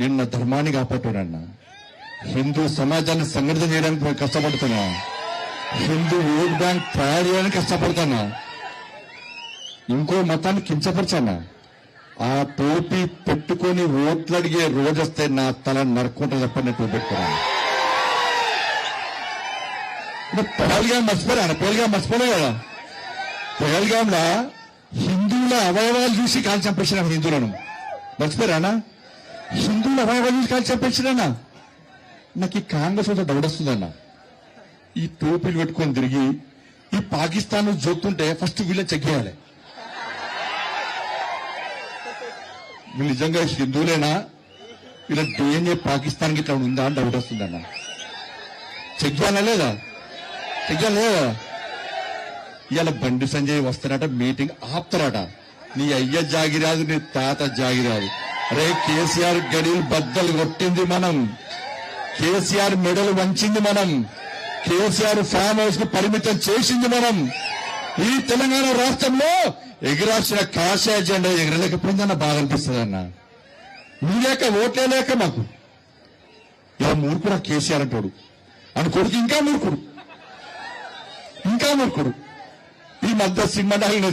నిన్న ధర్మాన్ని కాపాడుతున్నా, హిందూ సమాజాన్ని సంఘటితం చేయడానికి కష్టపడుతున్నా, హిందూ ఓట్ బ్యాంక్ తయారు చేయడానికి కష్టపడుతున్నా, ఇంకో మతాన్ని కించపరచానా. ఆ టోపీ పెట్టుకొని ఓట్లు అడిగే రోజు వస్తే నా తల నరుక్కుంటా చెప్పని పెట్టుకున్నాను. పహల్గాం మర్చిపోయాను, పహల్గాం మర్చిపోలే కదా. పహల్గాంలో హిందువుల అవయవాలు చూసి కాల్చి చంపేసిన హిందువులను మర్చిపోయానా? హిందువుల అవయవాలు చూసి కాల్చి చంపేసినా. నాకు ఈ కాంగ్రెస్ వద్ద డౌట్ వస్తుందన్న. ఈ టోపీలు పెట్టుకొని తిరిగి ఈ పాకిస్తాన్ జోక్తుంటే ఫస్ట్ వీళ్ళని చెక్ చేయాలి. వీళ్ళు నిజంగా హిందువులేనా, వీళ్ళ డిఎన్ఏ పాకిస్తాన్ కి ఇట్లా ఉందా అని డౌట్ వస్తుందన్న. చెక్ చేయాలా లేదా? చెక్ చేయాలి లేదా? ఇవాళ బండి సంజయ్ వస్తారట, మీటింగ్ ఆపుతారట. నీ అయ్య జాగిరాదు, నీ తాత జాగిరాదు. అరే కేసీఆర్ గడిలు బద్దలు కొట్టింది మనం, కేసీఆర్ మెడలు వంచింది మనం, కేసీఆర్ ఫామ్ హౌస్ కు పరిమితం చేసింది మనం. ఈ తెలంగాణ రాష్ట్రంలో ఎగిరాల్సిన కాషాయ జెండా ఎగరలేకపోయిందన్న బాధ అనిపిస్తుందన్న. మీ లేక ఓట్లే లేక మాకు ఇలా మూర్ఖుడు కేసీఆర్ అంటాడు అని కొడుకు ఇంకా మూర్ఖుడు, ఇంకా మూర్ఖుడు. ఈ మధ్య సింహడాలని